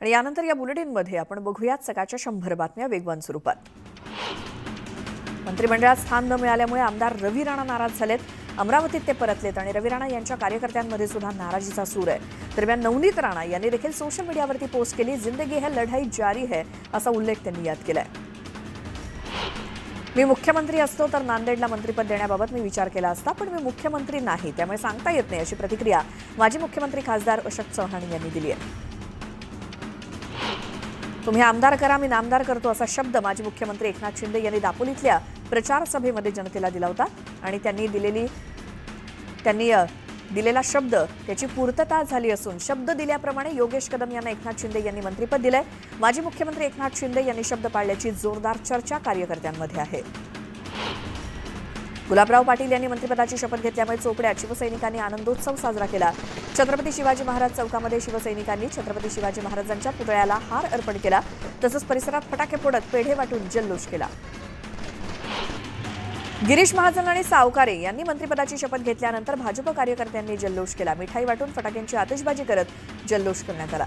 आणि यानंतर या बुलेटिनमध्ये आपण बघूयात सकाळच्या 100 बातम्या वेगवान स्वरूपात। मंत्रिमंडळात स्थान न मिळाल्यामुळे आमदार रवी राणा नाराज झालेत। अमरावतीत ते परतलेत आणि रवी राणा यांच्या कार्यकर्त्यांमध्ये सुद्धा नाराजीचा सूर आहे। दरम्यान नवनीत राणा यांनी देखील सोशल मीडियावरती पोस्ट केली, जिंदगी है लढाई जारी है असा उल्लेख त्यांनी यात केलाय। मी मुख्यमंत्री असतो तर नांदेडला मंत्रिपद देण्याबाबत मी विचार केला असता, पण मी मुख्यमंत्री नाही, त्यामुळे सांगता येत नाही अशी प्रतिक्रिया माजी मुख्यमंत्री खासदार अशोक चव्हाण यांनी दिली आहे। तुम्ही आमदार करा, मी नामदार करतो असा शब्द माजी मुख्यमंत्री एकनाथ शिंदे यांनी दापोलीतल्या प्रचार सभेमध्ये जनतेला दिला होता आणि त्यांनी दिलेला शब्द त्याची पूर्तता झाली असून शब्द दिल्याप्रमाणे योगेश कदम यांना एकनाथ शिंदे यांनी मंत्रिपद दिलंय। माजी मुख्यमंत्री एकनाथ शिंदे यांनी शब्द पाळल्याची जोरदार चर्चा कार्यकर्त्यांमध्ये आहे। गुलाबराव पाटील यांनी मंत्रिपदाची शपथ घेतल्यामुळे चोपड्यात शिवसैनिकांनी आनंदोत्सव साजरा केला। छत्रपती शिवाजी महाराज चौकामध्ये शिवसैनिकांनी छत्रपती शिवाजी महाराजांच्या पुतळ्याला हार अर्पण केला, तसंच परिसरात फटाके फोडत पेढे वाटून जल्लोष केला। गिरीश महाजन आणि सावकारे यांनी मंत्रिपदाची शपथ घेतल्यानंतर भाजप कार्यकर्त्यांनी जल्लोष केला। मिठाई वाटून फटाक्यांची आतिषबाजी करत जल्लोष करण्यात आला।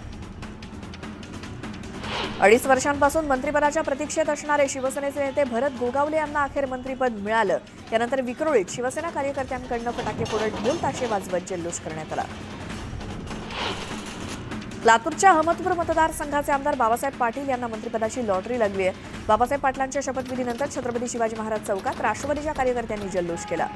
2.5 वर्षांपासून मंत्रिपदाच्या प्रतीक्षेत असणारे शिवसेनेचे नेते भरत गोगावले यांना अखेर मंत्रिपद मिळालं। यानंतर विक्रोळीत शिवसेना कार्यकर्त्यांकडून फटाके फोडत ढोल ताशे वाजवत जल्लोष करण्यात आला। लातूरच्या अहमदपूर मतदारसंघाचे आमदार बाबासाहेब पाटील यांना मंत्रिपदाची लॉटरी लागली आहे। बाबासाहेब पाटलांच्या शपथविधीनंतर छत्रपती शिवाजी महाराज चौकात राष्ट्रवादीच्या कार्यकर्त्यांनी जल्लोष केला।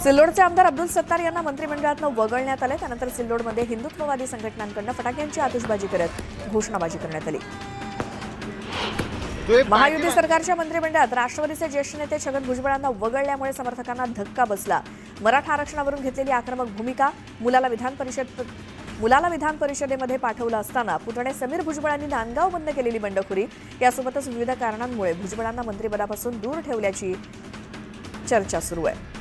सिल्लोडचे आमदार अब्दुल सत्तार यांना मंत्रिमंडळातून वगळण्यात आले। त्यानंतर सिल्लोडमध्ये हिंदुत्ववादी संघटनांकडून फटाक्यांची आतिषबाजी करत घोषणाबाजी करण्यात आली। महायुती सरकारच्या मंत्रिमंडळात राष्ट्रवादीचे ज्येष्ठ नेते छगन भुजबळांना वगळल्यामुळे समर्थकांना धक्का बसला। मराठा आरक्षणावरून घेतलेली आक्रमक भूमिका, मुलाला विधान परिषदेमध्ये पाठवलं असताना पुतणे समीर भुजबळांनी नांदगाव बंद केलेली बंडखोरी, यासोबतच विविध कारणांमुळे भुजबळांना मंत्रिपदापासून दूर ठेवल्याची चर्चा सुरू आहे।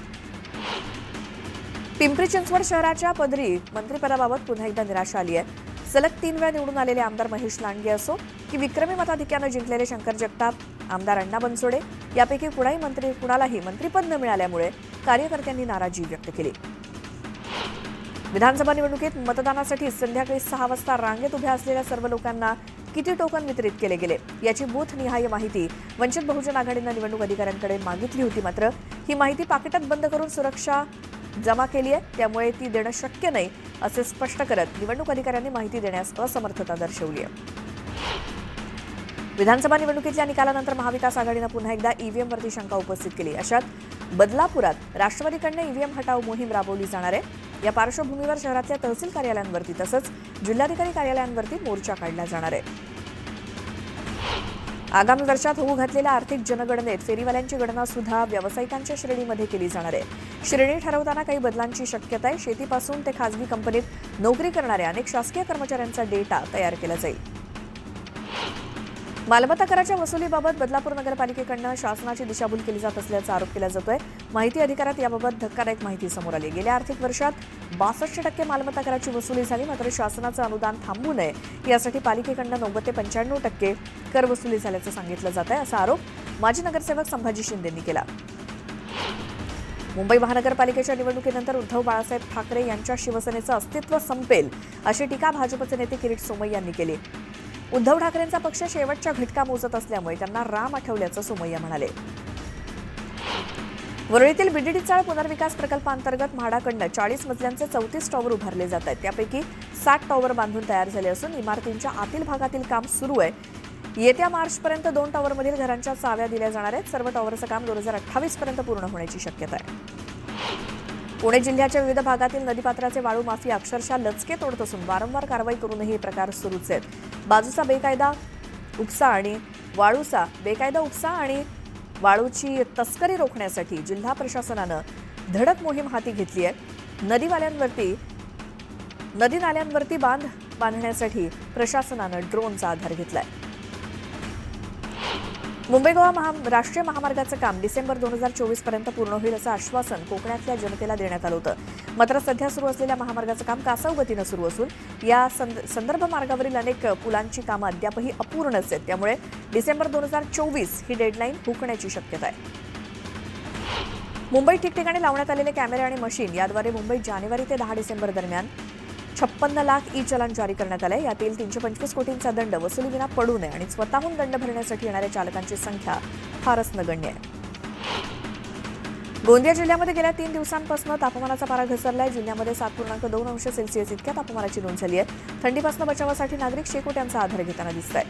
पिंपरी चिंचवड शहराच्या पदरी मंत्रिपदाबाबत पुन्हा एकदा निराशा आली आहे। सलग 3 वेळा निवडून आलेले आमदार महेश लांडगे असो की विक्रमी मताधिक्यानं जिंकलेले शंकर जगताप, आमदार अण्णा बनसोडे यापैकी कुणालाही मंत्रिपद न मिळाल्यामुळे कार्यकर्त्यांनी नाराजी व्यक्त केली। विधानसभा निवडणुकीत मतदानासाठी संध्याकाळी 6 वाजता रांगेत उभ्या असलेल्या सर्व लोकांना किती टोकन वितरित केले गेले याची बूथनिहाय माहिती वंचित बहुजन आघाडीनं निवडणूक अधिकाऱ्यांकडे मागितली होती, मात्र ही माहिती पाकिटात बंद करून सुरक्षा जमा केली आहे, त्यामुळे ती देणं शक्य नाही असे स्पष्ट करत निवडणूक अधिकाऱ्यांनी माहिती देण्यास असमर्थता दर्शवली आहे। विधानसभा निवडणुकीच्या निकालानंतर महाविकास आघाडीनं पुन्हा एकदा ईव्हीएमवरती शंका उपस्थित केली। अशात बदलापुरात राष्ट्रवादीकडून ईव्हीएम हटाव मोहीम राबवली जाणार आहे। या पार्श्वभूमीवर शहरातल्या तहसील कार्यालयांवरती तसंच जिल्हाधिकारी कार्यालयांवरती मोर्चा काढला जाणार आहे। आगामी वर्षात होऊ घातलेल्या आर्थिक जनगणनेत फेरीवाल्यांची गणना सुद्धा व्यावसायिकांच्या श्रेणीमध्ये केली जाणार आहे। श्रेणी ठरवताना काही बदलांची शक्यता आहे। शेतीपासून ते खासगी कंपनीत नोकरी करणाऱ्या अनेक शासकीय कर्मचाऱ्यांचा डेटा तयार केला जाईल। मालमत्ता कराच्या वसुलीबाबत बदलापूर नगरपालिकेकडून शासनाची दिशाभूल केली जात असल्याचा आरोप केला जातोय। माहिती अधिकारात याबाबत धक्कादायक माहिती समोर आली। गेल्या आर्थिक वर्षात 62% मालमत्ता कराची वसुली झाली, मात्र शासनाचं अनुदान थांबू नये यासाठी पालिकेकडून 90 ते 95% कर वसुली झाल्याचं सांगितलं जात आहे, असा आरोप माजी नगरसेवक संभाजी शिंदेंनी केला। मुंबई महानगरपालिकेच्या निवडणुकीनंतर उद्धव बाळासाहेब ठाकरे यांच्या शिवसेनेचं अस्तित्व संपेल अशी टीका भाजपचे नेते किरीट सोमय्या यांनी केली। उद्धव ठाकरेंचा पक्ष शेवटच्या घटका मोजत असल्यामुळे त्यांना राम आठवल्याचं सोमय्या म्हणाले। वरळीतील बीडीडी चाळ पुनर्विकास प्रकल्पांतर्गत म्हाडाकडून 40 मजल्यांचे 34 टॉवर उभारले जात आहेत। त्यापैकी 60 टॉवर बांधून तयार झाले असून इमारतींच्या आतील भागातील काम सुरू आहे। येत्या मार्चपर्यंत 2 टॉवरमधील घरांच्या चाव्या दिल्या जाणार आहेत। सर्व टॉवरचं काम 2028 पर्यंत पूर्ण होण्याची शक्यता आहे। पुणे जिल्ह्याच्या विविध भागातील नदीपात्राचे वाळू माफिया अक्षरशः लचके तोडत असून वारंवार कारवाई करूनही हे प्रकार सुरूच आहेत। बेकायदा उपसा आणि वाळूची तस्करी रोखण्यासाठी जिल्हा प्रशासनानं धडक मोहीम हाती घेतली आहे। नदी नाल्यांवरती बांध बांधण्यासाठी प्रशासनानं ड्रोनचा आधार घेतलाय। मुंबई गोवा राष्ट्रीय महामार्गाचं काम डिसेंबर 2024 पर्यंत पूर्ण होईल असं आश्वासन कोकणातल्या जनतेला देण्यात आलं होतं, मात्र सध्या सुरू असलेल्या महामार्गाचं काम कासव गतीनं सुरू असून या संदर्भ मार्गावरील अनेक पुलांची कामं अद्यापही अपूर्णच आहेत, त्यामुळे डिसेंबर 2024 ही डेडलाईन हुकण्याची शक्यता आहे। मुंबईत ठिकठिकाणी लावण्यात आलेले कॅमेरे आणि मशीन याद्वारे मुंबईत जानेवारी ते 10 डिसेंबर दरम्यान 56 लाख ई चलन जारी करण्यात आले. यातील 325 कोटींचा दंड वसुलीविना पडू नये आणि स्वतःहून दंड भरण्यासाठी येणाऱ्या चालकांची संख्या फारच नगण्य आहे. गोंदिया जिल्ह्यामध्ये गेल्या 3 दिवसांपासून तापमानाचा पारा घसरलाय. जिल्ह्यामध्ये 7.2 अंश सेल्सिअस इतक्या तापमानाची नोंद झाली आहे. थंडीपासून बचावासाठी नागरिक शेकोट्यांचा आधार घेताना दिसत आहेत.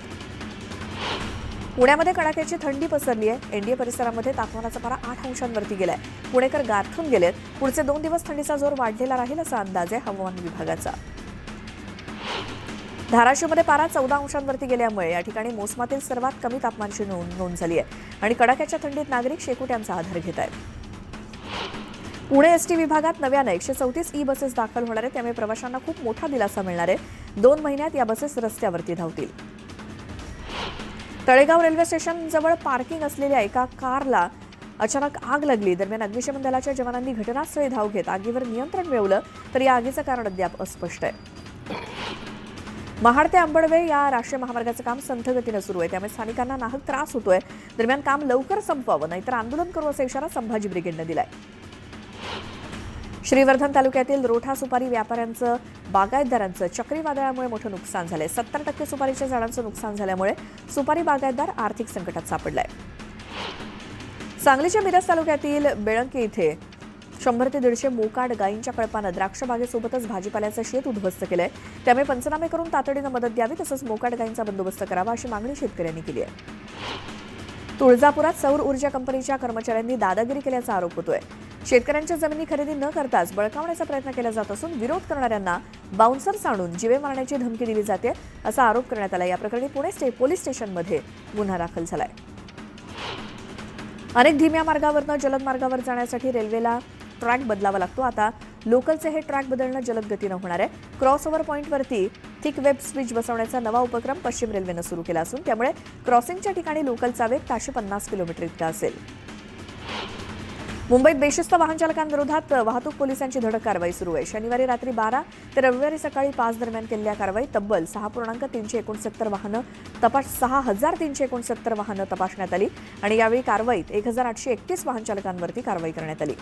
पुण्यामध्ये कडाक्याची थंडी पसरली आहे. एनडीए परिसरामध्ये तापमानाचा पारा 8 अंशांवरती गेलाय. पुणेकर गारठून गेलेत. पुढचे 2 दिवस थंडीचा जोर वाढलेला राहील असा अंदाज आहे हवामान विभागाचा. धाराशिवमध्ये पारा 14 अंशांवरती गेल्यामुळे या ठिकाणी मोसमातील सर्वात कमी तापमानाची नोंद झाली आहे आणि कडाक्याच्या थंडीत नागरिक शेकोट्यांचा आधार घेत आहेत. पुणे एसटी विभागात नव्याने 134 ई बसेस दाखल होणार आहेत. त्यामुळे प्रवाशांना खूप मोठा दिलासा मिळणार आहे. 2 महिन्यात या बसेस रस्त्यावरती धावतील. तळेगाव रेल्वे स्टेशनजवळ पार्किंग असलेल्या एका कारला अचानक आग लागली. दरम्यान अग्निशमन दलाच्या जवानांनी घटनास्थळी धाव घेत आगीवर नियंत्रण मिळवलं, तर या आगीचं कारण अद्याप अस्पष्ट आहे. महाड ते अंबडवे या राष्ट्रीय महामार्गाचं काम संथ गतीनं सुरू आहे. त्यामुळे स्थानिकांना नाहक त्रास होतोय. दरम्यान काम लवकर संपवावं, नाहीतर आंदोलन करू असा इशारा संभाजी ब्रिगेडनं दिलाय. श्रीवर्धन तालुक्यातील रोठा सुपारी व्यापाऱ्यांचं बागायतदारांचं चक्रीवादळामुळे मोठं नुकसान झालंय. 70% सुपारीच्या झाडांचं नुकसान झाल्यामुळे सुपारी बागायतदार आर्थिक संकटात सापडलाय. सांगलीच्या मिरज तालुक्यातील बेळंकी इथे 100 ते 150 मोकाट गायींच्या कळपानं द्राक्ष बागेसोबतच भाजीपाल्याचं शेत उद्ध्वस्त केलंय. त्यामुळे पंचनामे करून तातडीनं मदत द्यावी, तसंच मोकाट गायींचा बंदोबस्त करावा अशी मागणी शेतकऱ्यांनी केली आहे. तुळजापुरात सौर ऊर्जा कंपनीच्या कर्मचाऱ्यांनी दादागिरी केल्याचा आरोप होतोय. शेतकऱ्यांच्या जमिनी खरेदी न करताच बळकावण्याचा प्रयत्न केला जात असून विरोध करणाऱ्यांना बाउन्सर्स आणून जीवे मारण्याची धमकी दिली जाते असा आरोप करण्यात आला. या प्रकरणी पुणे पोलीस स्टेशनमध्ये गुन्हा दाखल झालाय. अनेक धीम्या मार्गावरनं जलद मार्गावर जाण्यासाठी रेल्वेला ट्रॅक बदलावा लागतो. आता लोकलचे हे ट्रॅक बदलणं जलद गतीनं होणार आहे. क्रॉसओव्हर पॉईंटवरती थिक वेब स्विच बसवण्याचा नवा उपक्रम पश्चिम रेल्वेनं सुरू केला असून त्यामुळे क्रॉसिंगच्या ठिकाणी लोकलचा वेग 550 किलोमीटर इतका असेल. मुंबईत बेशिस्त वाहन चालकांविरोधात वाहतूक पोलिसांची धडक कारवाई सुरू आहे. शनिवारी रात्री 12 ते रविवारी सकाळी 5 दरम्यान केलेल्या कारवाईत तब्बल 6.369 वाहनं तपासण्यात आली आणि यावेळी कारवाईत 1831 वाहन चालकांवरती कारवाई करण्यात आली.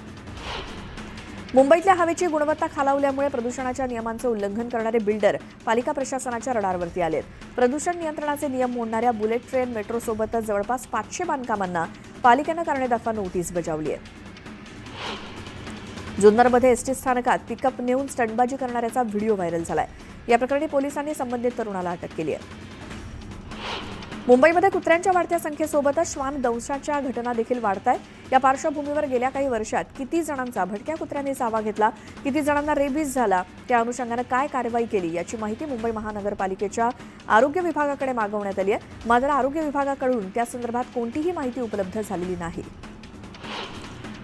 मुंबईतल्या हवेची गुणवत्ता खालावल्यामुळे प्रदूषणाच्या नियमांचं उल्लंघन करणारे बिल्डर पालिका प्रशासनाच्या रडारवरती आलेत. प्रदूषण नियंत्रणाचे नियम मोडणाऱ्या बुलेट ट्रेन मेट्रोसोबतच जवळपास 500 बांधकामांना पालिकेनं कारणे नोटीस बजावली आहे. जुन्नरमध्ये एसटी स्थानकात पिकअप नेऊन स्टंटबाजी करणाऱ्याचा व्हिडिओ व्हायरल झालाय. या प्रकरणी पोलिसांनी संबंधित तरुणाला अटक केली आहे. मुंबईमध्ये कुत्र्यांच्या वाढत्या संख्येसोबतच श्वान दंशाच्या घटना देखील वाढत आहेत. या पार्श्वभूमीवर गेल्या काही वर्षात किती जणांचा भटक्या कुत्र्यांनी चावा घेतला, किती जणांना रेबीज झाला, त्या अनुषंगानं काय कारवाई केली याची माहिती मुंबई महानगरपालिकेच्या आरोग्य विभागाकडे मागवण्यात आली आहे. मात्र आरोग्य विभागाकडून त्या संदर्भात कोणतीही माहिती उपलब्ध झालेली नाही.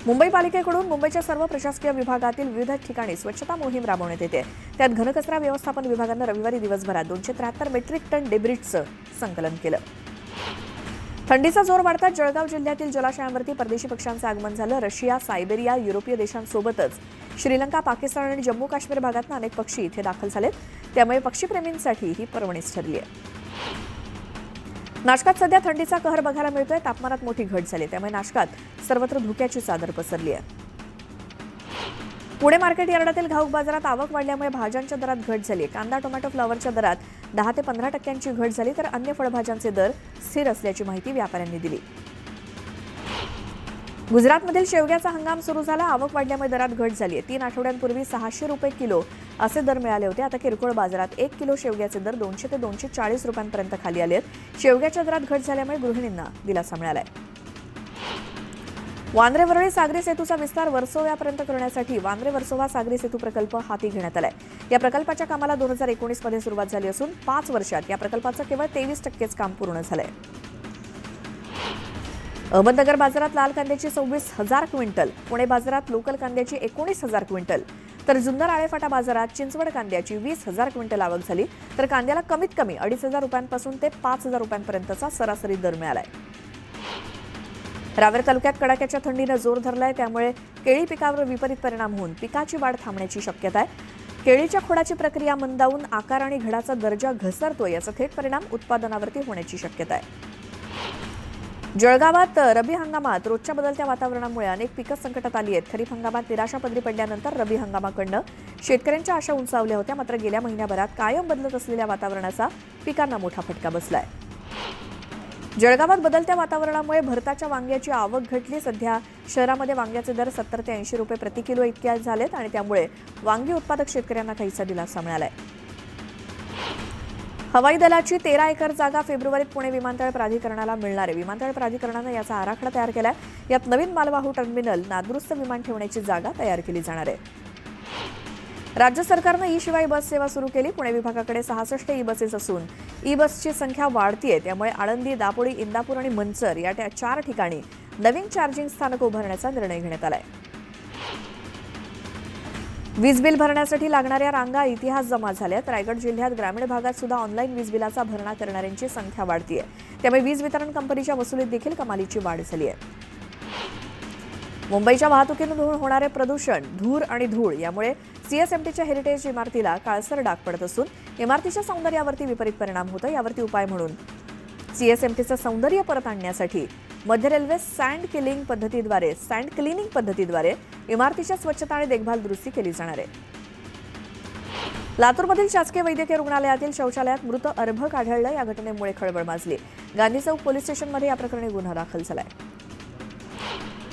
मुंबई पालिकेकडून मुंबईच्या सर्व प्रशासकीय विभागातील विविध ठिकाणी स्वच्छता मोहीम राबवण्यात येते. त्यात घनकचरा व्यवस्थापन विभागानं रविवारी दिवसभरात 273 मेट्रिक टन डेब्रिजचं संकलन केलं. थंडीचा जोर वाढता जळगाव जिल्ह्यातील जलाशयांवरती परदेशी पक्ष्यांचं आगमन झालं. रशिया, सायबेरिया, युरोपीय देशांसोबतच श्रीलंका, पाकिस्तान आणि जम्मू काश्मीर भागातून अनेक पक्षी इथे दाखल झालेत. त्यामुळे पक्षीप्रेमींसाठी ही पर्वणीच ठरली आहे. नाशकात सध्या थंडीचा कहर बघायला मिळतोय. तापमानात मोठी घट झाली, त्यामुळे नाशकात सर्वत्र धुक्याची चादर पसरली आहे. पुणे मार्केट यार्डातील घाऊक बाजारात आवक वाढल्यामुळे भाज्यांच्या दरात घट झाली. कांदा, टोमॅटो, फ्लॉवरच्या दरात 10 ते 15% घट झाली, तर अन्य फळभाज्यांचे दर स्थिर असल्याची माहिती व्यापाऱ्यांनी दिली. गुजरातमधील शेवग्याचा हंगाम सुरू झाला. आवक वाढल्यामुळे दरात घट झाली आहे. 3 आठवड्यांपूर्वी 600 रुपये किलो असे दर मिळाले होते. आता किरकोळ बाजारात 1 किलो शेवग्याचे दर 200 ते 240 रुपयांपर्यंत खाली आले आहेत. शेवग्याच्या दरात घट झाल्यामुळे गृहिणींना दिलासा मिळालाय. वांद्रे वरळी सागरी सेतूचा विस्तार वर्सोव्यापर्यंत करण्यासाठी वांद्रे वर्सोवा सागरी सेतू प्रकल्प हाती घेण्यात आलाय. या प्रकल्पाच्या कामाला 2019 मध्ये सुरुवात झाली असून 5 वर्षात या प्रकल्पाचं केवळ 23% काम पूर्ण झालंय. अहमदनगर बाजारात लाल कांद्याची 26,000 क्विंटल, पुणे बाजारात लोकल कांद्याची 19,000 क्विंटल, तर जुन्नर आळेफाटा बाजारात चिंचवड कांद्याची 20,000 क्विंटल आवक झाली. तर कांद्याला कमीत कमी 2,500 रुपयांपासून ते 5,000 रुपयांपर्यंतचा सरासरी दर मिळालाय. रावेर तालुक्यात कडाक्याच्या थंडीनं जोर धरलाय. त्यामुळे केळी पिकावर विपरीत परिणाम होऊन पिकाची वाढ थांबण्याची शक्यता आहे. केळीच्या खोडाची प्रक्रिया मंदावून आकार आणि घडाचा दर्जा घसरतोय. याचा थेट परिणाम उत्पादनावरती होण्याची शक्यता आहे. जळगावात रबी हंगामात रोजच्या बदलत्या वातावरणामुळे अनेक पिकं संकटात आली आहेत. खरीप हंगामात निराशा पदरी पडल्यानंतर रबी हंगामाकडनं शेतकऱ्यांच्या आशा उंचावल्या होत्या. मात्र गेल्या महिन्याभरात कायम बदलत असलेल्या वातावरणाचा पिकांना मोठा फटका बसलाय. जळगावात बदलत्या वातावरणामुळे भरताच्या वांग्याची आवक घटली. सध्या शहरामध्ये वांग्याचे दर 70 ते 80 रुपये प्रति किलो इतके झालेत आणि त्यामुळे वांगी उत्पादक शेतकऱ्यांना काहीसा दिलासा मिळालाय. हवाई दलाची 13 एकर जागा फेब्रुवारीत पुणे विमानतळ प्राधिकरणाला मिळणार आहे. विमानतळ प्राधिकरणाने याचा आराखडा तयार केलाय. यात नवीन मालवाहू टर्मिनल, नादुरुस्त विमान ठेवण्याची जागा तयार केली जाणार आहे. राज्य सरकारनं ई शिवाय बस सेवा सुरू केली. पुणे विभागाकडे 66 ई बसेस असून ई बसची संख्या वाढतीये. त्यामुळे आळंदी, दापोडी, इंदापूर आणि मंचर या 4 ठिकाणी नवीन चार्जिंग स्थानक उभारण्याचा निर्णय घेण्यात आलाय. वीज बिल भरण्यासाठी लागणाऱ्या रांगा इतिहास जमा झाल्यात. रायगड जिल्ह्यात ग्रामीण भागात सुद्धा ऑनलाईन वीज बिलाचा भरणा करणाऱ्यांची संख्या वाढतीये. त्यामुळे वीज वितरण कंपनीच्या वसुलीत देखील कमालीची वाढ झाली आहे. मुंबईच्या वाहतुकीतून होणारे प्रदूषण, धूर आणि धूळ यामुळे सीएसएमटीच्या हेरिटेज इमारतीला काळसर डाग पडत असून इमारतीच्या सौंदर्यावरती विपरीत परिणाम होतो. यावरती उपाय म्हणून सीएसएमटीचं सौंदर्य परत आणण्यासाठी मध्य रेल्वे सँड क्लिनिंग पद्धतीद्वारे इमारतीच्या स्वच्छता आणि देखभाल दुरुस्ती केली जाणार आहे. लातूरमधील शासकीय वैद्यकीय रुग्णालयातील शौचालयात मृत अर्भक आढळलं. या घटनेमुळे खळबळ माजली. गांधी चौक पोलीस स्टेशनमध्ये या प्रकरणी गुन्हा दाखल झालाय.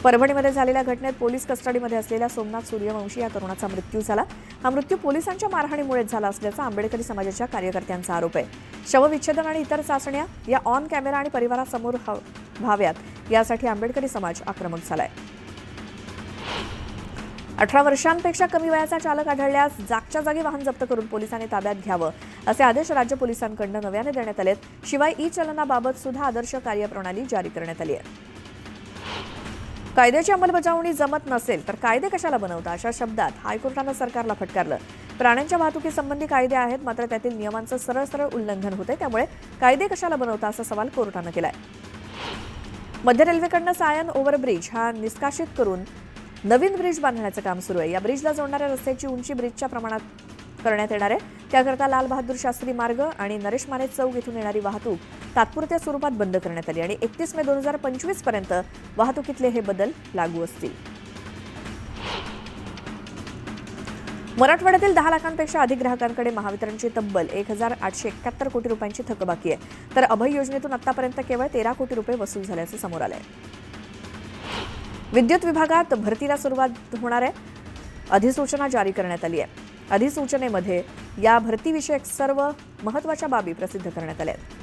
परभणीमध्ये झालेल्या घटनेत पोलीस कस्टडीमध्ये असलेल्या सोमनाथ सूर्यवंशी या तरुणाचा मृत्यू झाला. हा मृत्यू पोलिसांच्या मारहाणीमुळेच झाला असल्याचा आंबेडकरी समाजाच्या कार्यकर्त्यांचा आरोप आहे. शवविच्छेदन आणि इतर चाचण्या या ऑन कॅमेरा आणि परिवारासमोर व्हाव्यात यासाठी आंबेडकरी समाज आक्रमक झालाय. 18 वर्षांपेक्षा कमी वयाचा चालक आढळल्यास जागच्या जागी वाहन जप्त करून पोलिसांनी ताब्यात घ्यावं असे आदेश राज्य पोलिसांकडून नव्याने देण्यात आलेत. शिवाय ई चलनाबाबत सुद्धा आदर्श कार्यप्रणाली जारी करण्यात आली आहे. कायद्याची अंमलबजावणी जमत नसेल तर कायदे कशाला बनवता, अशा शब्दात हायकोर्टानं सरकारला फटकारलं. प्राण्यांच्या वाहतुकीसंबंधी कायदे आहेत, मात्र त्यातील नियमांचं सरळ उल्लंघन होते. त्यामुळे कायदे कशाला बनवता असा सवाल कोर्टानं केलाय. मध्य रेल्वेकडनं सायन ओव्हरब्रिज हा निष्कासित करून नवीन ब्रिज बांधण्याचं काम सुरू आहे. या ब्रिजला जोडणाऱ्या रस्त्याची उंची ब्रिजच्या प्रमाणात करण्यात येणार आहे. त्याकरता लाल बहादूर शास्त्री मार्ग आणि नरेश माने चौक इथून येणारी वाहतूक तात्पुरत्या स्वरूपात बंद करण्यात आली आणि 31 मे 2025 पर्यंत वाहतुकीतले हे बदल लागू असतील. मराठवाड्यातील 10 लाखांपेक्षा अधिक ग्राहकांकडे महावितरणची तब्बल 1871 कोटी रुपयांची थकबाकी आहे. तर अभय योजनेतून आतापर्यंत केवळ 13 कोटी रुपये वसूल झाल्याचं समोर आलंय. विद्युत विभागात भरतीला सुरुवात होणार आहे. अधिसूचना जारी करण्यात आली आहे. अधिसूचनेमध्ये या भरतीविषयक सर्व महत्त्वाच्या बाबी प्रसिद्ध करण्यात आल्या आहेत.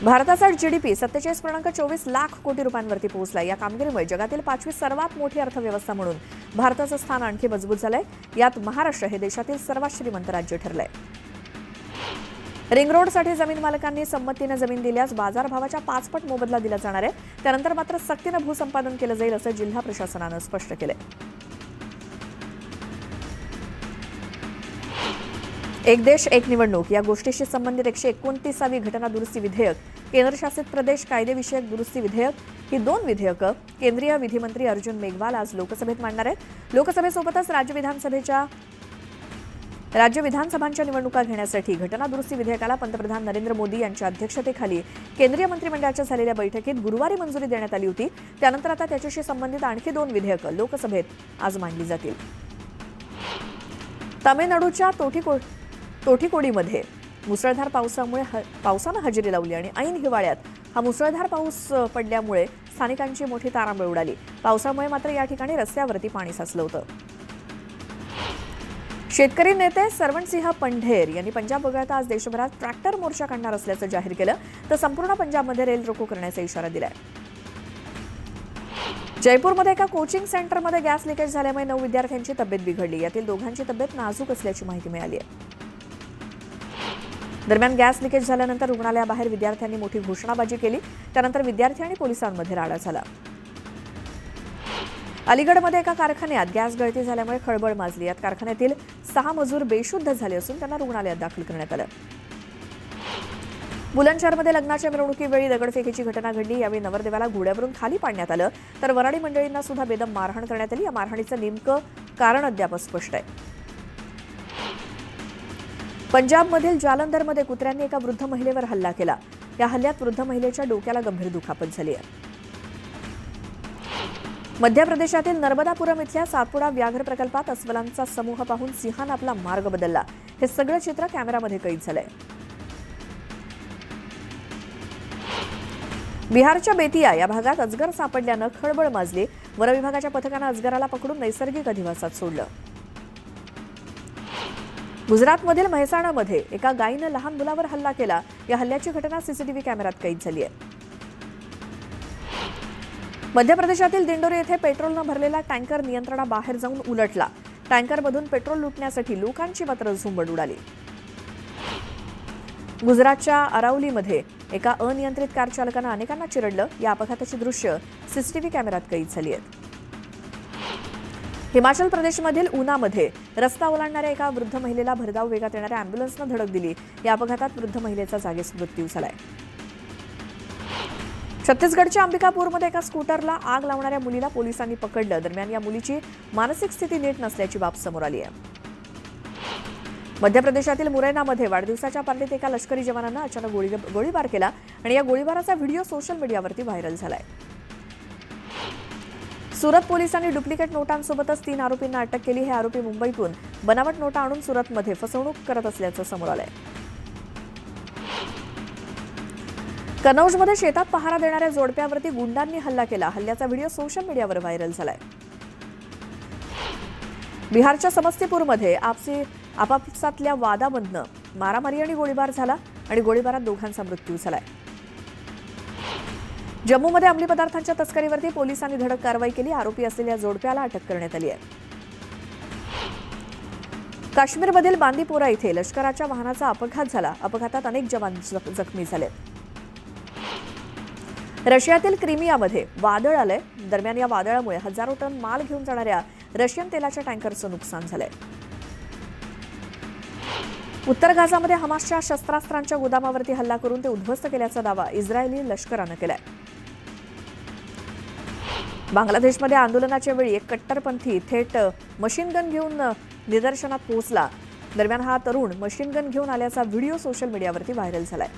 भारताचा जीडीपी 47.24 लाख कोटी रुपयांवरती पोहोचला. या कामगिरीमुळे जगातील 5वी सर्वात मोठी अर्थव्यवस्था म्हणून भारताचं स्थान आणखी मजबूत झालंय. यात महाराष्ट्र हे देशातील सर्वात श्रीमंत राज्य ठरलंय. रिंग रोडसाठी जमीन मालकांनी संमतीनं जमीन दिल्यास बाजारभावाच्या 5 पट मोबदला दिला जाणार आहे. त्यानंतर मात्र सक्तीनं भूसंपादन केलं जाईल असं जिल्हा प्रशासनानं स्पष्ट केलंय. एक देश एक निवडणूक या गोष्टीशी संबंधित 129वी घटना दुरुस्ती विधेयक, केंद्रशासित प्रदेश कायदेविषयक दुरुस्ती विधेयक ही 2 विधेयकं केंद्रीय विधिमंत्री अर्जुन मेघवाल आज लोकसभेत मांडणार आहेत. लोकसभेसोबतच राज्य विधानसभांच्या निवडणुका घेण्यासाठी घटना दुरुस्ती विधेयकाला पंतप्रधान नरेंद्र मोदी यांच्या अध्यक्षतेखाली केंद्रीय मंत्रिमंडळाच्या झालेल्या बैठकीत गुरुवारी मंजुरी देण्यात आली होती. त्यानंतर आता त्याच्याशी संबंधित आणखी 2 विधेयकं लोकसभेत आज मांडली जातील. तामिळनाडूच्या तोठिकोडीमध्ये मुसळधार पावसानं हजेरी लावली आणि ऐन हिवाळ्यात हा मुसळधार पाऊस पडल्यामुळे स्थानिकांची मोठी तारांबळ उडाली. पावसामुळे मात्र या ठिकाणी रस्त्यावरती पाणी साचलं होतं. शेतकरी नेते सरवणसिंह पंढेर यांनी पंजाब वगळता आज देशभरात ट्रॅक्टर मोर्चा काढणार असल्याचं जाहीर केलं. तर संपूर्ण पंजाबमध्ये रेल रोको करण्याचा इशारा दिलाय. जयपूरमध्ये एका कोचिंग सेंटरमध्ये गॅस लिकेज झाल्यामुळे 9 विद्यार्थ्यांची तब्येत बिघडली. यातील 2घांची तब्येत नाजूक असल्याची माहिती मिळाली आहे. दरम्यान गॅस लिकेज झाल्यानंतर रुग्णालयाबाहेर विद्यार्थ्यांनी मोठी घोषणाबाजी केली. त्यानंतर विद्यार्थी आणि पोलिसांमध्ये राडा झाला. अलीगडमध्ये एका कारखान्यात गॅस गळती झाल्यामुळे खळबळ माजली. यात कारखान्यातील 6 मजूर बेशुद्ध झाले असून त्यांना रुग्णालयात दाखल करण्यात आलं. बुलंदशहरमध्ये लग्नाच्या मिरवणुकीवेळी दगडफेकीची घटना घडली. यावेळी नवरदेवाला घोड्यावरून खाली पाडण्यात आलं. तर वराडी मंडळींना सुद्धा बेदम मारहाण करण्यात आली. या मारहाणीचं नेमकं कारण अद्याप स्पष्ट आहे. पंजाबमधील जालंधरमध्ये कुत्र्यांनी एका वृद्ध महिलेवर हल्ला केला. या हल्ल्यात वृद्ध महिलेच्या डोक्याला गंभीर दुखापत झाली आहे. मध्य प्रदेशातील नर्मदापुरम इथल्या सातपुडा व्याघ्र प्रकल्पात अस्वलांचा समूह पाहून सिंहानं आपला मार्ग बदलला. हे सगळं चित्र कॅमेऱ्यामध्ये कैद झालंय. बिहारच्या बेतिया या भागात अजगर सापडल्यानं खळबळ माजली. वनविभागाच्या पथकानं अजगराला पकडून नैसर्गिक अधिवासात सोडलं. गुजरातमधील म्हैसाणामध्ये एका गायीनं लहान मुलावर हल्ला केला. या हल्ल्याची घटना सीसीटीव्ही कॅमेऱ्यात कैद झाली आहे. मध्य प्रदेशातील दिंडोरी येथे पेट्रोलनं भरलेला टँकर नियंत्रणाबाहेर जाऊन उलटला. टँकरमधून पेट्रोल लुटण्यासाठी लोकांची मात्र झुंबड उडाली. गुजरातच्या अरावलीमध्ये एका अनियंत्रित कार चालकानं अनेकांना चिरडलं. या अपघाताची दृश्य सीसीटीव्ही कॅमेऱ्यात कैद झाली आहेत. हिमाचल प्रदेशमधील उनामध्ये रस्ता ओलांडणाऱ्या एका वृद्ध महिलेला भरधाव वेगात येणाऱ्या अँब्युलन्सनं धडक दिली. या अपघातात वृद्ध महिलेचा जागीच मृत्यू झालाय. छत्तीसगडच्या अंबिकापूरमध्ये एका स्कूटरला आग लावणाऱ्या मुलीला पोलिसांनी पकडलं. दरम्यान या मुलीची मानसिक स्थिती नीट नसल्याची बाब समोर आली आहे. मध्य प्रदेशातील मुरैनामध्ये वाढदिवसाच्या पार्टीत एका लष्करी जवानानं अचानक गोळीबार केला आणि या गोळीबाराचा व्हिडिओ सोशल मीडियावरती व्हायरल झालाय. सुरत पोलिसांनी डुप्लिकेट नोटांसोबतच 3 आरोपींना अटक केली. हे आरोपी मुंबईतून बनावट नोटा आणून सुरतमध्ये फसवणूक करत असल्याचं समोर आलंय. कनौजमध्ये शेतात पहारा देणाऱ्या जोडप्यावरती गुंडांनी हल्ला केला. हल्ल्याचा व्हिडिओ सोशल मीडियावर व्हायरल झालाय. बिहारच्या समस्तीपूरमध्ये आपापसातल्या वादामधनं मारामारी आणि गोळीबार झाला आणि गोळीबारात दोघांचा मृत्यू झालाय. जम्मूमध्ये अंमली पदार्थांच्या तस्करीवरती पोलिसांनी धडक कारवाई केली. आरोपी असलेल्या जोडप्याला अटक करण्यात आली आहे. काश्मीरमधील बांदीपोरा इथे लष्कराच्या वाहनाचा अपघात झाला. अपघातात अनेक जवान जखमी झाले. रशियातील क्रिमियामध्ये वादळ आलंय. दरम्यान या वादळामुळे हजारो टन माल घेऊन जाणाऱ्या रशियन तेलाच्या टँकरचं नुकसान झालंय. उत्तर गाझामध्ये हमासच्या शस्त्रास्त्रांच्या गोदामावरती हल्ला करून ते उद्ध्वस्त केल्याचा दावा इस्रायली लष्करानं केलाय. बांगलादेशमध्ये आंदोलनाच्या वेळी एक कट्टरपंथी थेट मशीन गन घेऊन निदर्शनात पोहोचला. दरम्यान हा तरुण मशीन गन घेऊन आल्याचा व्हिडिओ सोशल मीडियावरती व्हायरल झालाय.